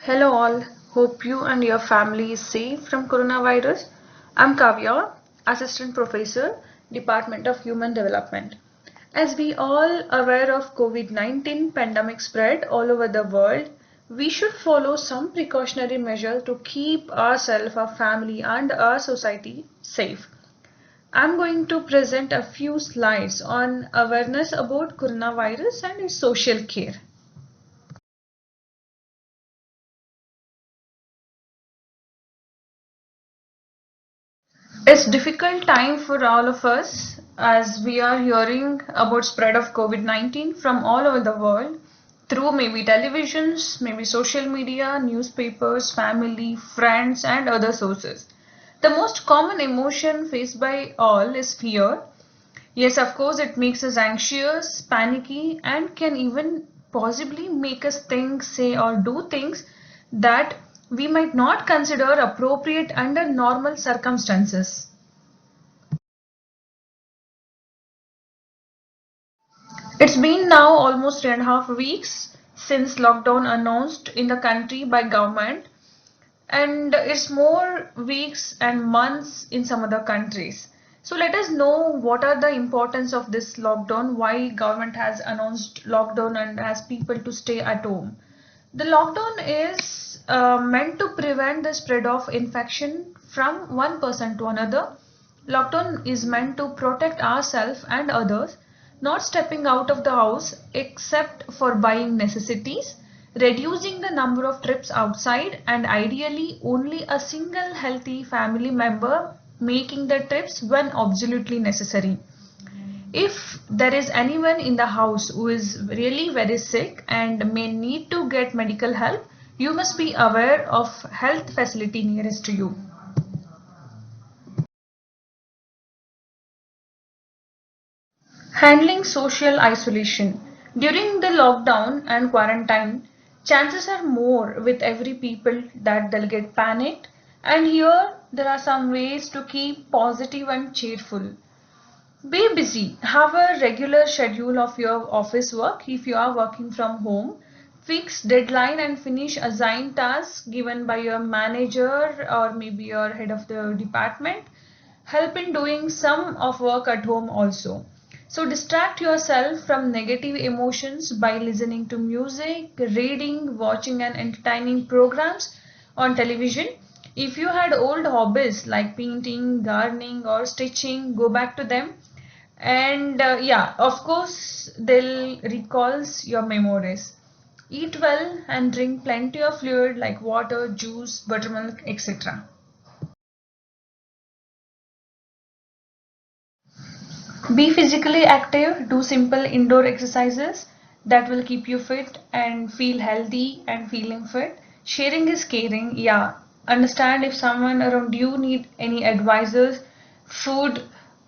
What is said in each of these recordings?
Hello all, hope you and your family is safe from coronavirus. I'm Kavya, Assistant Professor, Department of Human Development. As we all aware of COVID-19 pandemic spread all over the world, we should follow some precautionary measures to keep ourselves, our family and our society safe. I'm going to present a few slides on awareness about coronavirus and its social care. It's difficult time for all of us as we are hearing about spread of COVID-19 from all over the world through maybe televisions, maybe social media, newspapers, family, friends and other sources. The most common emotion faced by all is fear. Yes, of course, it makes us anxious, panicky and can even possibly make us think, say or do things that we might not consider appropriate under normal circumstances. It's been now almost 3.5 weeks since lockdown announced in the country by government, and it's more weeks and months in some other countries. So let us know what are the importance of this lockdown, why government has announced lockdown and has people to stay at home. The lockdown is meant to prevent the spread of infection from one person to another. Lockdown is meant to protect ourselves and others, not stepping out of the house except for buying necessities, reducing the number of trips outside, and ideally only a single healthy family member making the trips when absolutely necessary. If there is anyone in the house who is really very sick and may need to get medical help, you must be aware of health facility nearest to you. Handling social isolation. During the lockdown and quarantine, chances are more with every people that they'll get panicked, and here there are some ways to keep positive and cheerful. Be busy. Have a regular schedule of your office work if you are working from home. Fix deadline and finish assigned tasks given by your manager or maybe your head of the department. Help in doing some of work at home also. So distract yourself from negative emotions by listening to music, reading, watching and entertaining programs on television. If you had old hobbies like painting, gardening or stitching, go back to them. And yeah, of course, they'll recalls your memories. Eat well and drink plenty of fluid like water, juice, buttermilk, etc. Be physically active, do simple indoor exercises that will keep you fit and feel healthy and feeling fit. Sharing is caring, yeah. Understand if someone around you need any advices, food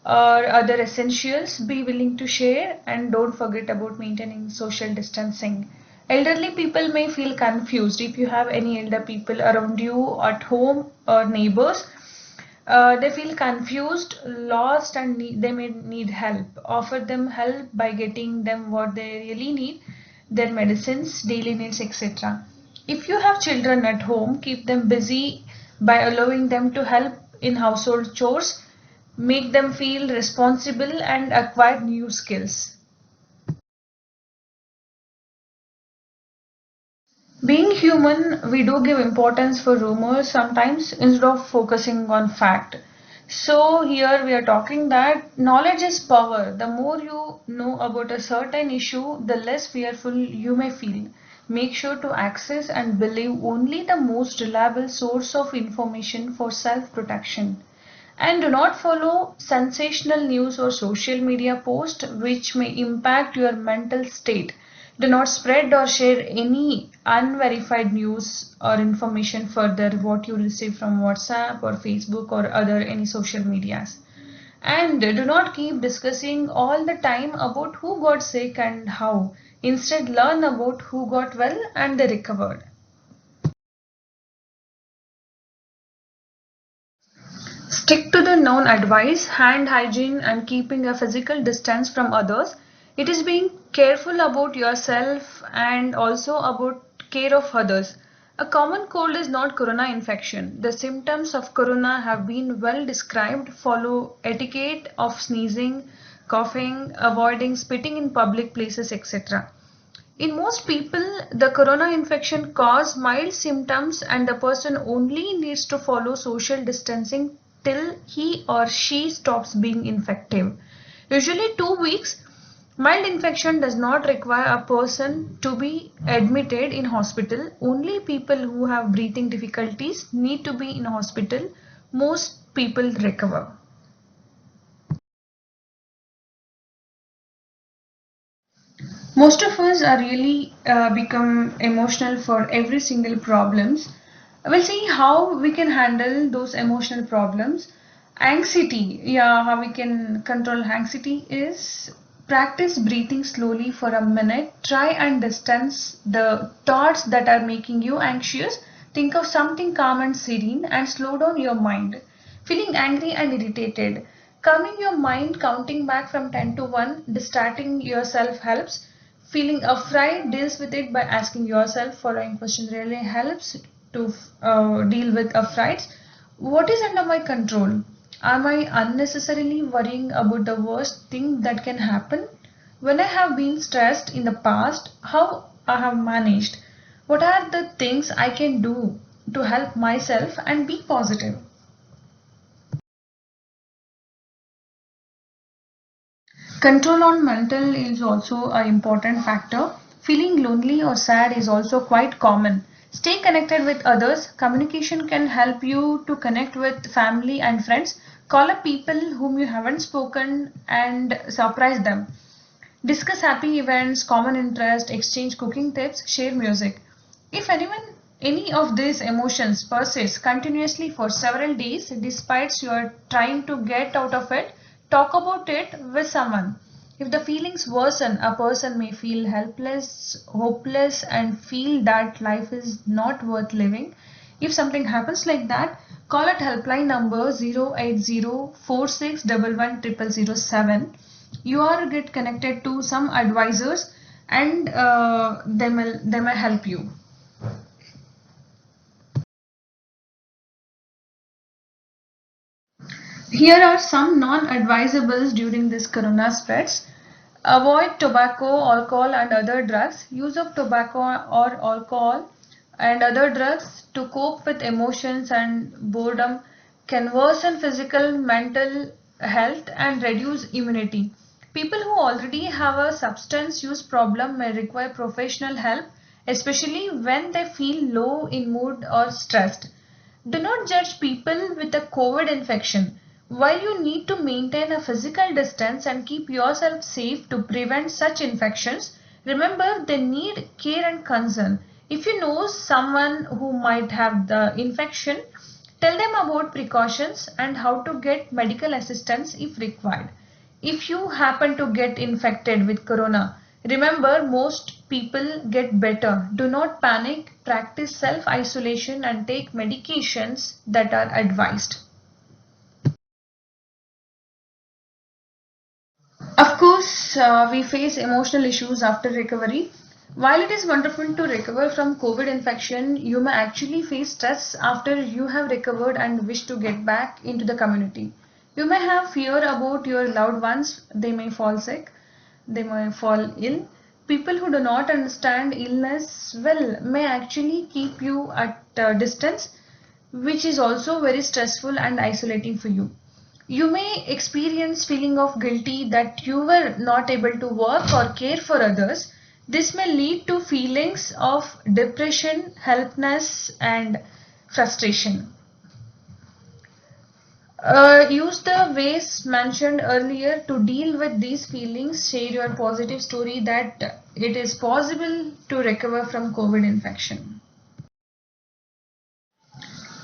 or other essentials, be willing to share and don't forget about maintaining social distancing. Elderly people may feel confused if you have any elder people around you at home or neighbors. They feel confused, lost, and they may need help. Offer them help by getting them what they really need, their medicines, daily needs, etc. If you have children at home, keep them busy by allowing them to help in household chores, make them feel responsible, and acquire new skills. Being human, we do give importance for rumors sometimes instead of focusing on fact. So here we are talking that knowledge is power. The more you know about a certain issue, the less fearful you may feel. Make sure to access and believe only the most reliable source of information for self-protection. And do not follow sensational news or social media posts which may impact your mental state. Do not spread or share any unverified news or information further what you receive from WhatsApp or Facebook or other any social medias. And do not keep discussing all the time about who got sick and how. Instead, learn about who got well and they recovered. Stick to the known advice, hand hygiene and keeping a physical distance from others. It is being careful about yourself and also about care of others. A common cold is not corona infection. The symptoms of corona have been well described. Follow etiquette of sneezing, coughing, avoiding spitting in public places, etc. In most people, the corona infection cause mild symptoms and the person only needs to follow social distancing till he or she stops being infective. Usually 2 weeks. Mild infection does not require a person to be admitted in hospital. Only people who have breathing difficulties need to be in hospital. Most people recover. Most of us are really become emotional for every single problems. We'll see how we can handle those emotional problems. Anxiety, yeah, how we can control anxiety is practice breathing slowly for a minute. Try and distance the thoughts that are making you anxious. Think of something calm and serene and slow down your mind. Feeling angry and irritated. Calming your mind, counting back from 10 to 1, distracting yourself helps. Feeling afraid, deals with it by asking yourself following question really helps to deal with affrights. What is under my control? Am I unnecessarily worrying about the worst thing that can happen? When I have been stressed in the past, how I have managed? What are the things I can do to help myself and be positive? Control on mental is also an important factor. Feeling lonely or sad is also quite common. Stay connected with others. Communication can help you to connect with family and friends. Call up people whom you haven't spoken and surprise them. Discuss happy events, common interest, exchange cooking tips, share music. If any of these emotions persists continuously for several days despite you are trying to get out of it, talk about it with someone. If the feelings worsen, a person may feel helpless, hopeless, and feel that life is not worth living. If something happens like that, call at helpline number 08046110007. You are get connected to some advisors and they may help you. Here are some non-advisables during this corona spreads. Avoid tobacco, alcohol and other drugs. Use of tobacco or alcohol and other drugs to cope with emotions and boredom can worsen physical, mental health and reduce immunity. People who already have a substance use problem may require professional help, especially when they feel low in mood or stressed. Do not judge people with a COVID infection. While you need to maintain a physical distance and keep yourself safe to prevent such infections, remember they need care and concern. If you know someone who might have the infection, tell them about precautions and how to get medical assistance if required. If you happen to get infected with corona, remember most people get better. Do not panic, practice self-isolation and take medications that are advised. Of course, we face emotional issues after recovery. While it is wonderful to recover from COVID infection, you may actually face stress after you have recovered and wish to get back into the community. You may have fear about your loved ones, they may fall sick, they may fall ill. People who do not understand illness well may actually keep you at a distance, which is also very stressful and isolating for you. You may experience feeling of guilty that you were not able to work or care for others. This may lead to feelings of depression, helplessness and frustration. Use the ways mentioned earlier to deal with these feelings. Share your positive story that it is possible to recover from COVID infection.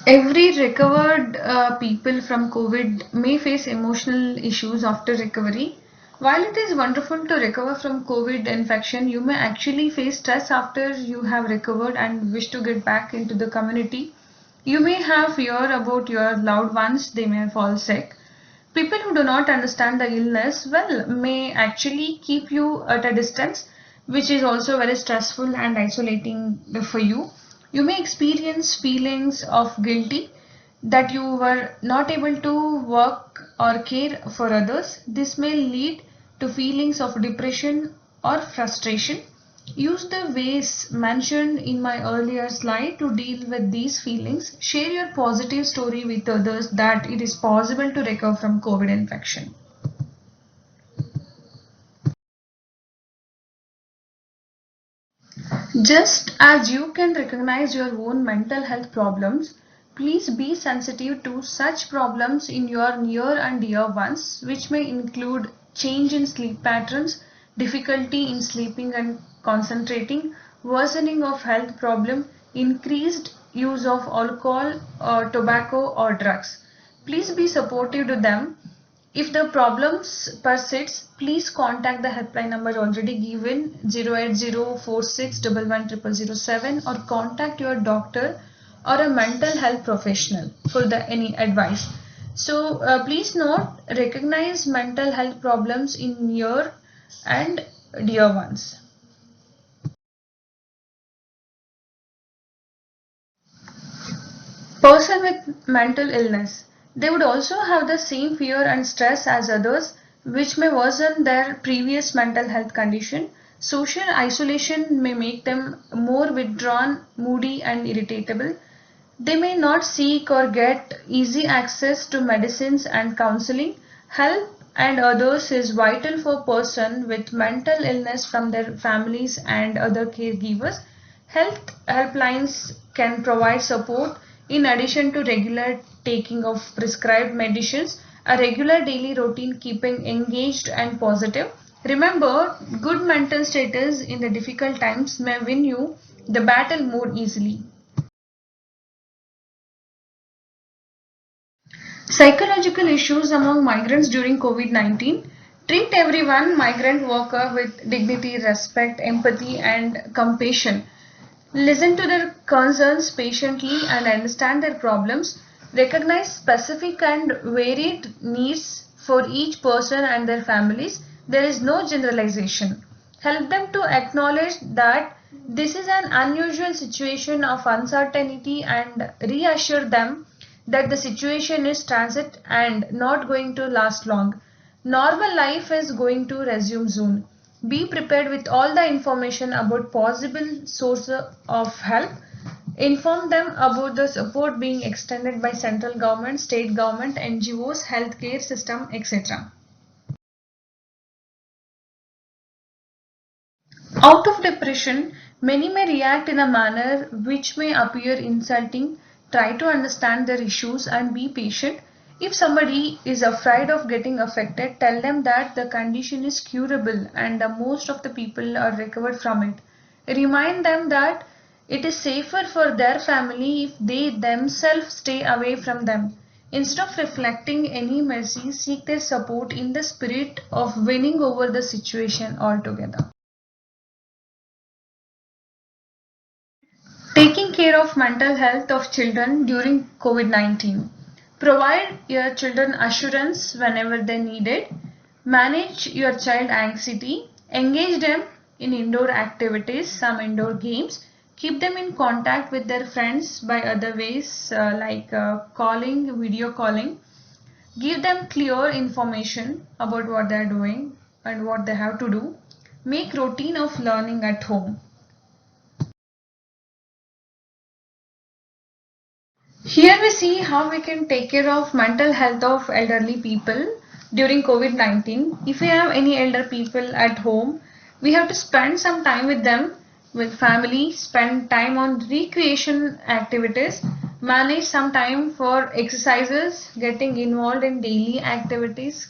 Every recovered people from COVID may face emotional issues after recovery. While it is wonderful to recover from COVID infection, you may actually face stress after you have recovered and wish to get back into the community. You may have fear about your loved ones, they may fall sick. People who do not understand the illness well may actually keep you at a distance, which is also very stressful and isolating for you. You may experience feelings of guilty that you were not able to work or care for others. This may lead to feelings of depression or frustration. Use the ways mentioned in my earlier slide to deal with these feelings. Share your positive story with others that it is possible to recover from COVID infection. Just as you can recognize your own mental health problems, please be sensitive to such problems in your near and dear ones, which may include change in sleep patterns, difficulty in sleeping and concentrating, worsening of health problem, increased use of alcohol or tobacco or drugs. Please be supportive to them. If the problems persist, please contact the helpline number already given 08046110007 or contact your doctor or a mental health professional for any advice. So please note, recognize mental health problems in your and dear ones. Person with mental illness. They would also have the same fear and stress as others, which may worsen their previous mental health condition. Social isolation may make them more withdrawn, moody, and irritable. They may not seek or get easy access to medicines and counseling. Help and others is vital for person with mental illness from their families and other caregivers. Health helplines can provide support in addition to regular taking of prescribed medicines, a regular daily routine keeping engaged and positive. Remember, good mental status in the difficult times may win you the battle more easily. Psychological issues among migrants during COVID-19. Treat everyone, migrant worker, with dignity, respect, empathy, and compassion. Listen to their concerns patiently and understand their problems. Recognize specific and varied needs for each person and their families. There is no generalization. Help them to acknowledge that this is an unusual situation of uncertainty and reassure them that the situation is transit and not going to last long. Normal life is going to resume soon. Be prepared with all the information about possible sources of help. Inform them about the support being extended by central government, state government, NGOs, healthcare system, etc. Out of depression, many may react in a manner which may appear insulting. Try to understand their issues and be patient. If somebody is afraid of getting affected, tell them that the condition is curable and most of the people are recovered from it. Remind them that it is safer for their family if they themselves stay away from them. Instead of reflecting any mercy, seek their support in the spirit of winning over the situation altogether. Taking care of mental health of children during COVID-19. Provide your children assurance whenever they need it. Manage your child anxiety. Engage them in indoor activities, some indoor games. Keep them in contact with their friends by other ways like calling, video calling. Give them clear information about what they are doing and what they have to do. Make routine of learning at home. Here we see how we can take care of mental health of elderly people during COVID-19. If we have any elder people at home, we have to spend some time with them, with family, spend time on recreation activities, manage some time for exercises, getting involved in daily activities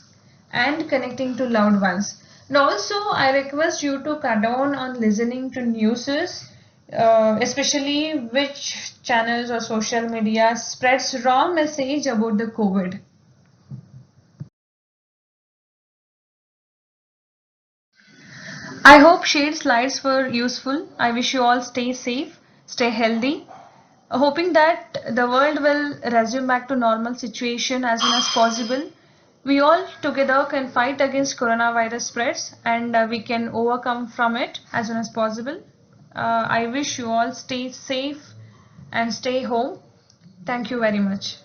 and connecting to loved ones. And also, I request you to cut down on listening to news, especially which channels or social media spreads wrong message about the COVID. I hope shared slides were useful. I wish you all stay safe, stay healthy, hoping that the world will resume back to normal situation as soon as possible. We all together can fight against coronavirus spreads and we can overcome from it as soon as possible. I wish you all stay safe and stay home. Thank you very much.